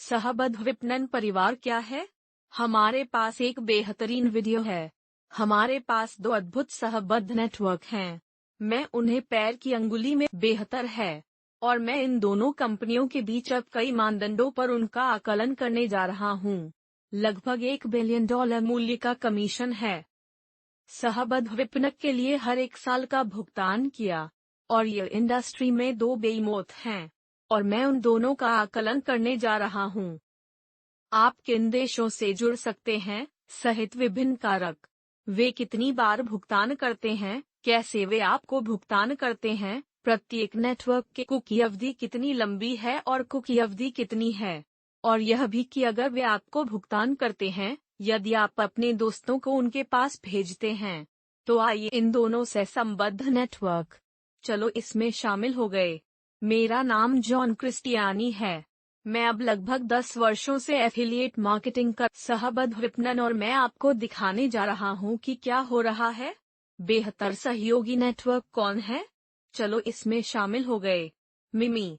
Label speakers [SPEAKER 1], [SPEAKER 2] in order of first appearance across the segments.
[SPEAKER 1] सहबद्ध विपणन परिवार क्या है? हमारे पास एक बेहतरीन वीडियो है। हमारे पास 2 अद्भुत सहबद्ध नेटवर्क हैं। मैं उन्हें पैर की अंगुली में बेहतर है और मैं इन दोनों कंपनियों के बीच अब कई मानदंडों पर उनका आकलन करने जा रहा हूँ। लगभग $1 बिलियन मूल्य का कमीशन है। सहबद्ध विपणक के लिए हर 1 साल का भुगतान किया और ये इंडस्ट्री में 2 बेईमौत हैं और मैं उन दोनों का आकलन करने जा रहा हूँ। आप किन देशों से जुड़ सकते हैं सहित विभिन्न कारक। वे कितनी बार भुगतान करते हैं, कैसे वे आपको भुगतान करते हैं, प्रत्येक नेटवर्क की कुकी अवधि कितनी लंबी है और कुकी अवधि कितनी है, और यह भी कि अगर वे आपको भुगतान करते हैं, यदि आप अपने दोस्तों को उनके पास भेजते हैं, तो आइए इन दोनों से संबद्ध नेटवर्क। चलो इसमें शामिल हो गए। मेरा नाम जॉन क्रिस्टियानी है। मैं अब लगभग 10 वर्षों से एफिलिएट मार्केटिंग का सहबद्ध विपणन और मैं आपको दिखाने जा रहा हूँ कि क्या हो रहा है। बेहतर सहयोगी नेटवर्क कौन है? चलो इसमें शामिल हो गए। मिमी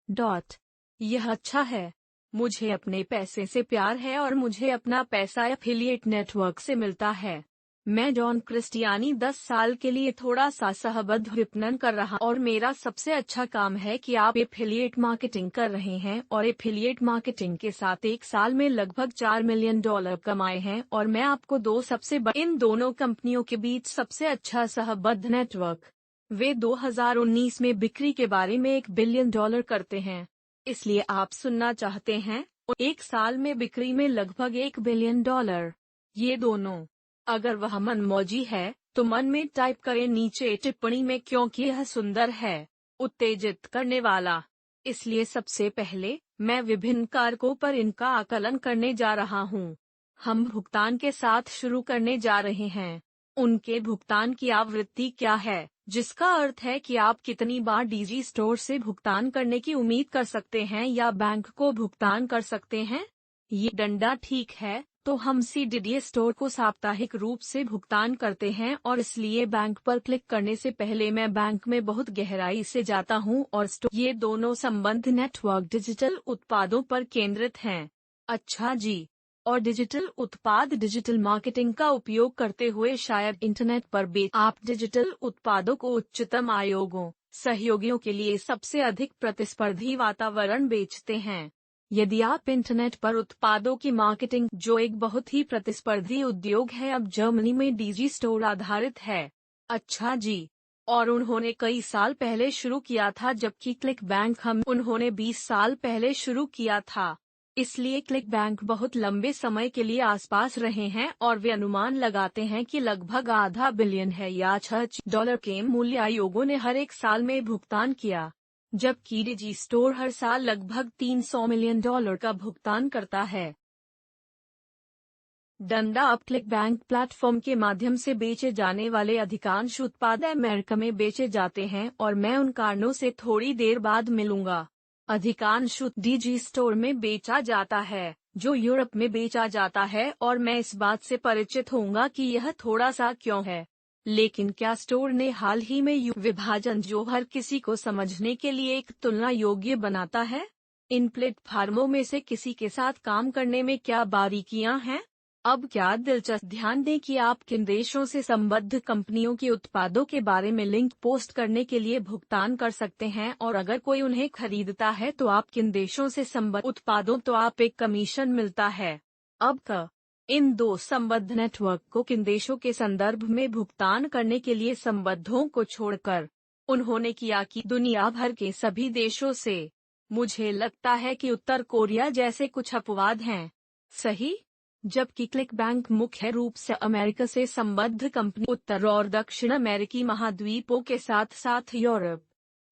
[SPEAKER 1] डॉट यह अच्छा है। मुझे अपने पैसे से प्यार है और मुझे अपना पैसा एफिलिएट नेटवर्क से मिलता है। मैं जॉन क्रिस्टियानी 10 साल के लिए थोड़ा सा सहबद्ध विपणन कर रहा और मेरा सबसे अच्छा काम है कि आप एफिलिएट मार्केटिंग कर रहे हैं और एफिलिएट मार्केटिंग के साथ 1 साल में लगभग $4 मिलियन कमाए हैं और मैं आपको 2 सबसे इन दोनों कंपनियों के बीच सबसे अच्छा सहबद्ध नेटवर्क। वे 2019 में बिक्री के बारे में $1 बिलियन करते हैं। इसलिए आप सुनना चाहते हैं, 1 साल में बिक्री में लगभग $1 बिलियन। ये दोनों। अगर वह मनमौजी है, तो मन में टाइप करें नीचे टिप्पणी में क्योंकि यह सुंदर है, उत्तेजित करने वाला। इसलिए सबसे पहले, मैं विभिन्न कारकों पर इनका आकलन करने जा रहा हूँ। हम भुगतान के साथ शुरू करने जा रहे हैं। उनके भुगतान की आवृत्ति क्या है, जिसका अर्थ है कि आप कितनी बार डीजी स्टोर से भुगतान करने की उम्मीद कर सकते हैं या बैंक को भुगतान कर सकते हैं। ये डंडा ठीक है, तो हम सीडीडी स्टोर को साप्ताहिक रूप से भुगतान करते हैं और इसलिए बैंक पर क्लिक करने से पहले मैं बैंक में बहुत गहराई से जाता हूं और स्टोर। ये दोनों संबंध नेटवर्क डिजिटल उत्पादों पर केंद्रित हैं। अच्छा जी। और डिजिटल उत्पाद डिजिटल मार्केटिंग का उपयोग करते हुए शायद इंटरनेट पर आप डिजिटल उत्पादों को उच्चतम आयोगों, सहयोगियों के लिए सबसे अधिक प्रतिस्पर्धी वातावरण बेचते हैं। यदि आप इंटरनेट पर उत्पादों की मार्केटिंग, जो एक बहुत ही प्रतिस्पर्धी उद्योग है, अब जर्मनी में डीजी स्टोर आधारित है। अच्छा जी। और उन्होंने कई साल पहले शुरू किया था, जबकि क्लिक बैंक उन्होंने 20 साल पहले शुरू किया था। इसलिए क्लिक बैंक बहुत लंबे समय के लिए आसपास रहे हैं और वे अनुमान लगाते हैं कि लगभग $500 बिलियन है या $6 के मूल्य आयोगों ने हर 1 साल में भुगतान किया, जबकि डीजी स्टोर हर साल लगभग $300 मिलियन का भुगतान करता है। डंडा अब क्लिक बैंक प्लेटफॉर्म के माध्यम से बेचे जाने वाले अधिकांश उत्पाद अमेरिका में बेचे जाते हैं और मैं उन कारणों से थोड़ी देर बाद मिलूंगा। अधिकांश डीजी स्टोर में बेचा जाता है, जो यूरोप में बेचा जाता है, और मैं इस बात से परिचित होऊंगा कि यह थोड़ा सा क्यों है। लेकिन क्या स्टोर ने हाल ही में विभाजन जो हर किसी को समझने के लिए एक तुलना योग्य बनाता है? इन प्लेटफार्मों में से किसी के साथ काम करने में क्या बारीकियां हैं? अब क्या दिलचस्प, ध्यान दें कि आप किन देशों से संबद्ध कंपनियों के उत्पादों के बारे में लिंक पोस्ट करने के लिए भुगतान कर सकते हैं, और अगर कोई उन्हें खरीदता है तो आप किन देशों से संबद्ध उत्पादों तो आप एक कमीशन मिलता है। अब इन 2 संबद्ध नेटवर्क को किन देशों के संदर्भ में भुगतान करने के लिए संबद्धों को छोड़कर उन्होंने किया कि दुनिया भर के सभी देशों से। मुझे लगता है कि उत्तर कोरिया जैसे कुछ अपवाद हैं। सही। जबकि क्लिक बैंक मुख्य रूप से अमेरिका से संबद्ध कंपनी, उत्तर और दक्षिण अमेरिकी महाद्वीपों के साथ साथ यूरोप।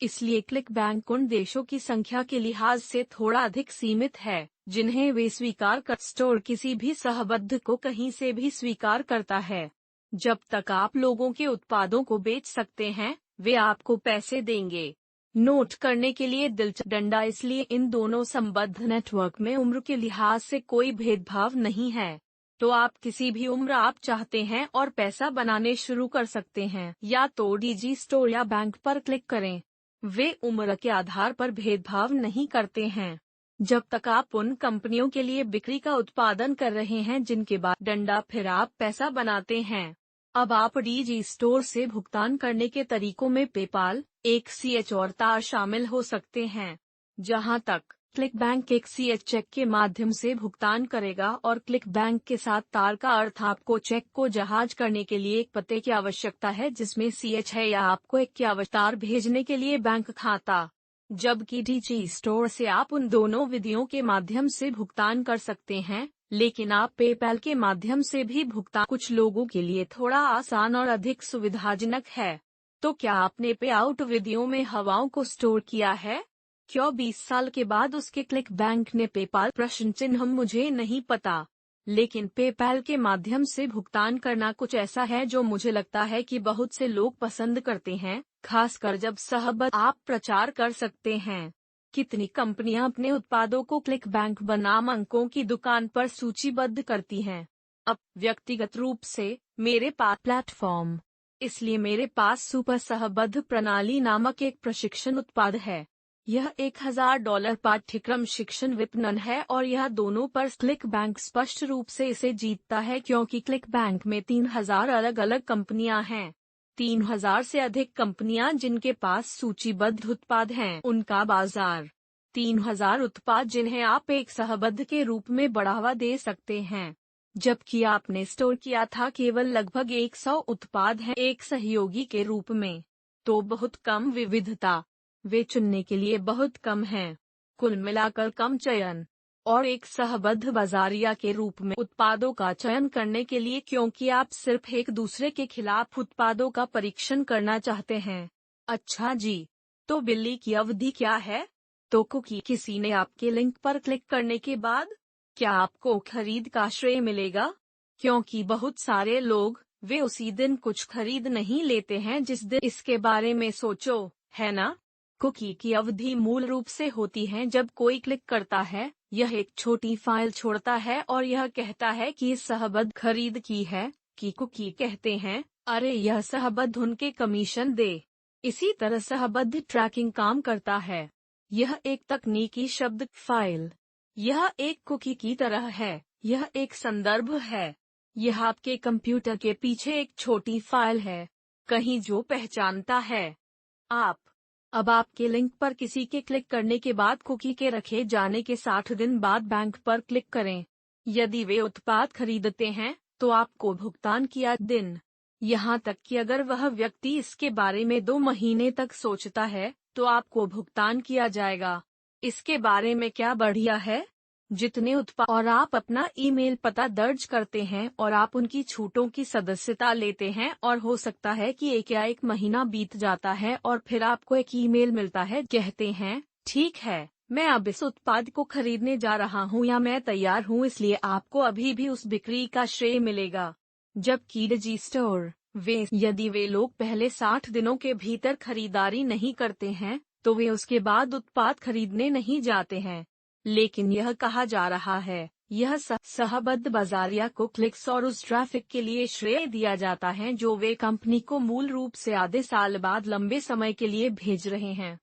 [SPEAKER 1] इसलिए क्लिक बैंक उन देशों की संख्या के लिहाज से थोड़ा अधिक सीमित है जिन्हें वे स्वीकार कर। स्टोर किसी भी सहबद्ध को कहीं से भी स्वीकार करता है। जब तक आप लोगों के उत्पादों को बेच सकते हैं, वे आपको पैसे देंगे। नोट करने के लिए दिलचस्प डंडा, इसलिए इन दोनों संबद्ध नेटवर्क में उम्र के लिहाज से कोई भेदभाव नहीं है। तो आप किसी भी उम्र आप चाहते हैं और पैसा बनाने शुरू कर सकते हैं। या तो डिजी स्टोर या बैंक पर क्लिक करें। वे उम्र के आधार पर भेदभाव नहीं करते हैं। जब तक आप उन कंपनियों के लिए बिक्री का उत्पादन कर रहे हैं जिनके बाद डंडा फिर आप पैसा बनाते हैं। अब आप डिजी स्टोर से भुगतान करने के तरीकों में पेपाल, ACH और तार शामिल हो सकते हैं। जहां तक क्लिक बैंक ACH चेक के माध्यम से भुगतान करेगा और क्लिक बैंक के साथ तार का अर्थ आपको चेक को जहाज करने के लिए एक पते की आवश्यकता है जिसमें CH है, या आपको एक की आवश्यकता भेजने के लिए बैंक खाता। जबकि डिजी स्टोर से आप उन दोनों विधियों के माध्यम से भुगतान कर सकते हैं, लेकिन आप पेपैल के माध्यम से भी भुगतान कुछ लोगों के लिए थोड़ा आसान और अधिक सुविधाजनक है। तो क्या आपने पे आउट विधियों में हवाओं को स्टोर किया है? क्यों 20 साल के बाद उसके क्लिक बैंक ने पेपाल प्रश्न चिन्ह मुझे नहीं पता, लेकिन पेपैल के माध्यम से भुगतान करना कुछ ऐसा है जो मुझे लगता है कि बहुत से लोग पसंद करते हैं, खासकर जब सहबत आप प्रचार कर सकते हैं। कितनी कंपनियां अपने उत्पादों को क्लिक बैंक बनाम अंकों की दुकान पर सूचीबद्ध करती हैं? अब व्यक्तिगत रूप से मेरे पास प्लेटफॉर्म, इसलिए मेरे पास सुपर सहबद्ध प्रणाली नामक एक प्रशिक्षण उत्पाद है। यह $1000 पाठ्यक्रम शिक्षण विपणन है और यह दोनों पर क्लिक बैंक स्पष्ट रूप से इसे जीतता है क्योंकि क्लिक बैंक में 3000 अलग अलग कंपनियां हैं। 3000 से अधिक कंपनियां जिनके पास सूचीबद्ध उत्पाद हैं। उनका बाजार 3000 उत्पाद जिन्हें आप एक सहबद्ध के रूप में बढ़ावा दे सकते हैं, जबकि आपने स्टोर किया था केवल लगभग 100 उत्पाद हैं एक सहयोगी के रूप में। तो बहुत कम विविधता, वे चुनने के लिए बहुत कम हैं। कुल मिलाकर कम चयन और एक सहबद्ध बाजारिया के रूप में उत्पादों का चयन करने के लिए क्योंकि आप सिर्फ एक दूसरे के खिलाफ उत्पादों का परीक्षण करना चाहते हैं। अच्छा जी, तो बिल्ली की अवधि क्या है? तो कुकी किसी ने आपके लिंक पर क्लिक करने के बाद क्या आपको खरीद का श्रेय मिलेगा? क्योंकि बहुत सारे लोग वे उसी दिन कुछ खरीद नहीं लेते हैं जिस दिन इसके बारे में सोचो, है ना? कुकी की अवधि मूल रूप से होती है जब कोई क्लिक करता है, यह एक छोटी फाइल छोड़ता है और यह कहता है कि सहबद्ध खरीद की है, कि कुकी कहते हैं, अरे यह सहबद्ध उनके कमीशन दे। इसी तरह सहबद्ध ट्रैकिंग काम करता है। यह एक तकनीकी शब्द फाइल। यह एक कुकी की तरह है, यह एक संदर्भ है। यह आपके कंप्यूटर के पीछे एक छोटी फाइल है, कहीं जो पहचानता है। अब आपके लिंक पर किसी के क्लिक करने के बाद कुकी के रखे जाने के 60 दिन बाद बैंक पर क्लिक करें। यदि वे उत्पाद खरीदते हैं, तो आपको भुगतान किया दिन। यहाँ तक कि अगर वह व्यक्ति इसके बारे में 2 महीने तक सोचता है, तो आपको भुगतान किया जाएगा। इसके बारे में क्या बढ़िया है? जितने उत्पाद और आप अपना ईमेल पता दर्ज करते हैं और आप उनकी छूटों की सदस्यता लेते हैं और हो सकता है कि 1 महीना बीत जाता है और फिर आपको एक ईमेल मिलता है, कहते हैं, ठीक है, मैं अब इस उत्पाद को खरीदने जा रहा हूं या मैं तैयार हूं, इसलिए आपको अभी भी उस बिक्री का श्रेय मिलेगा। जबकि डिजी स्टोर, यदि वे लोग पहले 60 दिनों के भीतर खरीदारी नहीं करते हैं, तो वे उसके बाद उत्पाद खरीदने नहीं जाते हैं। लेकिन यह कहा जा रहा है, यह सहबद्ध बाजारिया को क्लिक्स और उस ट्रैफिक के लिए श्रेय दिया जाता है जो वे कंपनी को मूल रूप से आधे साल बाद लंबे समय के लिए भेज रहे हैं।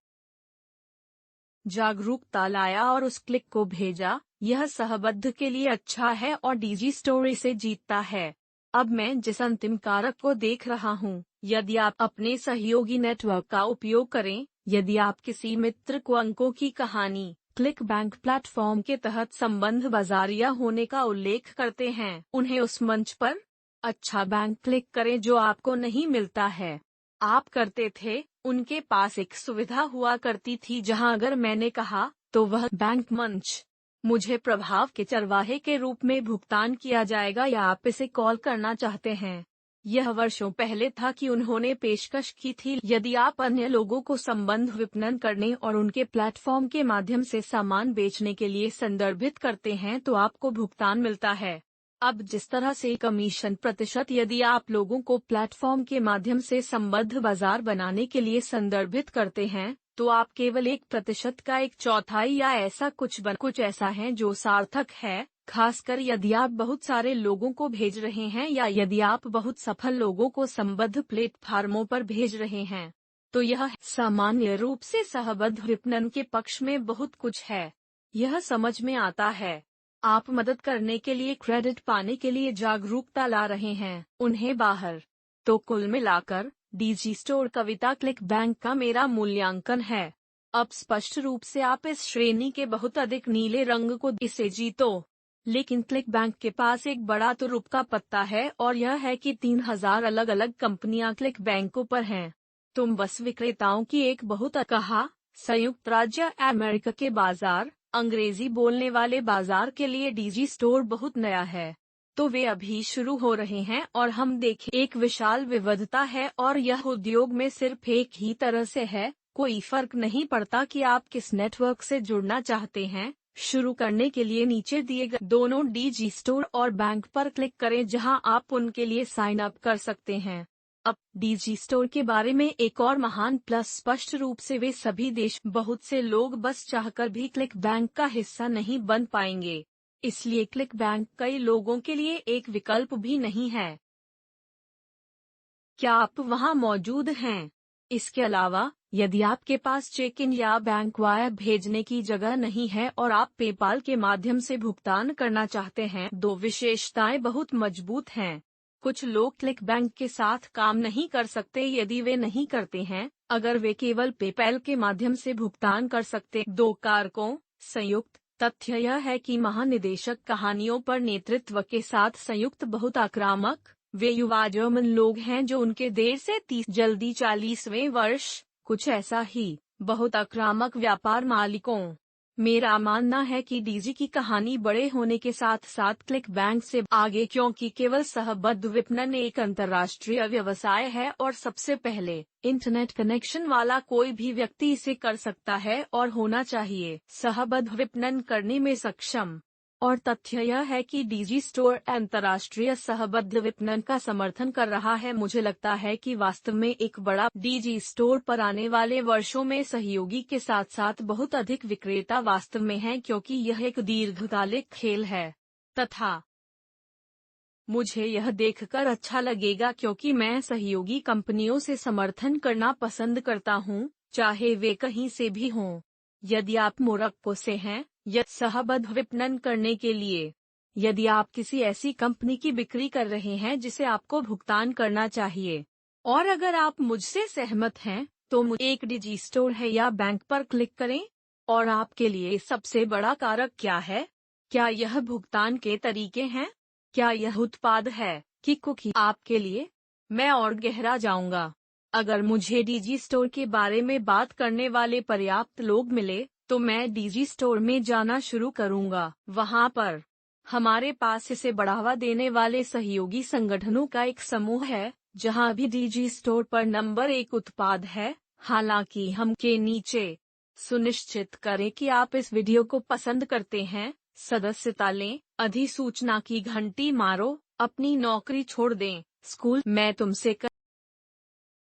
[SPEAKER 1] जागरूकता लाया और उस क्लिक को भेजा, यह सहबद्ध के लिए अच्छा है और डिजी स्टोर इसे जीतता है। अब मैं जिस अंतिम कारक को देख रहा हूँ, यदि आप अपने सहयोगी नेटवर्क का उपयोग करें, यदि आप किसी मित्र को अंकों की कहानी क्लिक बैंक प्लेटफॉर्म के तहत संबंध बाजारिया होने का उल्लेख करते हैं, उन्हें उस मंच पर अच्छा बैंक क्लिक करें जो आपको नहीं मिलता है। आप करते थे, उनके पास एक सुविधा हुआ करती थी जहां अगर मैंने कहा, तो वह बैंक मंच मुझे प्रभाव के चरवाहे के रूप में भुगतान किया जाएगा या आप इसे कॉल करना चाहते हैं। यह वर्षों पहले था कि उन्होंने पेशकश की थी, यदि आप अन्य लोगों को संबंध विपणन करने और उनके प्लेटफॉर्म के माध्यम से सामान बेचने के लिए संदर्भित करते हैं तो आपको भुगतान मिलता है। अब जिस तरह से कमीशन प्रतिशत यदि आप लोगों को प्लेटफॉर्म के माध्यम से संबद्ध बाजार बनाने के लिए संदर्भित करते हैं, तो आप केवल 1% का 1/4 या ऐसा कुछ ऐसा है जो सार्थक है, खासकर यदि आप बहुत सारे लोगों को भेज रहे हैं या यदि आप बहुत सफल लोगों को संबद्ध प्लेटफार्मों पर भेज रहे हैं, तो यह सामान्य रूप से सहबद्ध विपणन के पक्ष में बहुत कुछ है। यह समझ में आता है आप मदद करने के लिए क्रेडिट पाने के लिए जागरूकता ला रहे हैं उन्हें बाहर। तो कुल मिलाकर डीजी स्टोर कविता क्लिक बैंक का मेरा मूल्यांकन है। अब स्पष्ट रूप से आप इस श्रेणी के बहुत अधिक नीले रंग को इसे जीतो, लेकिन क्लिक बैंक के पास एक बड़ा तुरुप का पत्ता है और यह है कि 3000 अलग अलग कंपनियां क्लिक बैंकों पर हैं। तुम बस विक्रेताओं की एक बहुत कहा संयुक्त राज्य अमेरिका के बाजार, अंग्रेजी बोलने वाले बाजार के लिए डीजी स्टोर बहुत नया है, तो वे अभी शुरू हो रहे हैं और हम देखें एक विशाल विविधता है और यह उद्योग में सिर्फ एक ही तरह से है। कोई फर्क नहीं पड़ता कि आप किस नेटवर्क से जुड़ना चाहते हैं। शुरू करने के लिए नीचे दिए गए दोनों डीजी स्टोर और बैंक पर क्लिक करें जहां आप उनके लिए साइन अप कर सकते हैं। अब डीजी स्टोर के बारे में एक और महान प्लस स्पष्ट रूप से वे सभी देश बहुत से लोग बस चाहकर भी क्लिक बैंक का हिस्सा नहीं बन पाएंगे, इसलिए क्लिक बैंक कई लोगों के लिए एक विकल्प भी नहीं है। क्या आप वहां मौजूद हैं? इसके अलावा यदि आपके पास चेक इन या बैंक वायर भेजने की जगह नहीं है और आप पेपाल के माध्यम से भुगतान करना चाहते हैं, दो विशेषताएं बहुत मजबूत हैं। कुछ लोग क्लिक बैंक के साथ काम नहीं कर सकते यदि वे नहीं करते हैं अगर वे केवल पेपैल के माध्यम से भुगतान कर सकते। दो कारकों संयुक्त तथ्य यह है कि महानिदेशक कहानियों पर नेतृत्व के साथ संयुक्त बहुत आक्रामक, वे युवा जर्मन लोग हैं जो उनके देर से 30 जल्दी 40वें वर्ष, कुछ ऐसा ही, बहुत आक्रामक व्यापार मालिकों। मेरा मानना है कि डीजी की कहानी बड़े होने के साथ साथ क्लिक बैंक से आगे क्योंकि केवल सहबद्ध विपणन एक अंतर्राष्ट्रीय व्यवसाय है और सबसे पहले इंटरनेट कनेक्शन वाला कोई भी व्यक्ति इसे कर सकता है और होना चाहिए सहबद्ध विपणन करने में सक्षम। और तथ्य यह है कि डीजी स्टोर अंतर्राष्ट्रीय सहबद्ध विपणन का समर्थन कर रहा है। मुझे लगता है कि वास्तव में एक बड़ा डीजी स्टोर पर आने वाले वर्षों में सहयोगी के साथ साथ बहुत अधिक विक्रेता वास्तव में हैं क्योंकि यह एक दीर्घकालिक खेल है। तथा मुझे यह देखकर अच्छा लगेगा क्योंकि मैं सहयोगी कंपनियों से समर्थन करना पसंद करता हूं, चाहे वे कहीं से भी हों। यदि आप मोरक्को से हैं या सहबद्ध विपणन करने के लिए, यदि आप किसी ऐसी कंपनी की बिक्री कर रहे हैं जिसे आपको भुगतान करना चाहिए, और अगर आप मुझसे सहमत हैं, तो मुझे एक डीजी स्टोर है या बैंक पर क्लिक करें। और आपके लिए सबसे बड़ा कारक क्या है? क्या यह भुगतान के तरीके हैं? क्या यह उत्पाद है कि कुकी आपके लिए? मैं और गहरा जाऊंगा। अगर मुझे डीजी स्टोर के बारे में बात करने वाले पर्याप्त लोग मिले, तो मैं डीजी स्टोर में जाना शुरू करूंगा। वहां पर हमारे पास इसे बढ़ावा देने वाले सहयोगी संगठनों का एक समूह है, जहां भी डीजी स्टोर पर नंबर 1 उत्पाद है। हालांकि हम के नीचे सुनिश्चित करें कि आप इस वीडियो को पसंद करते हैं, सदस्यता लें, अधिसूचना की घंटी मारो, अपनी नौकरी छोड़ दें। स्कूल मैं तुमसे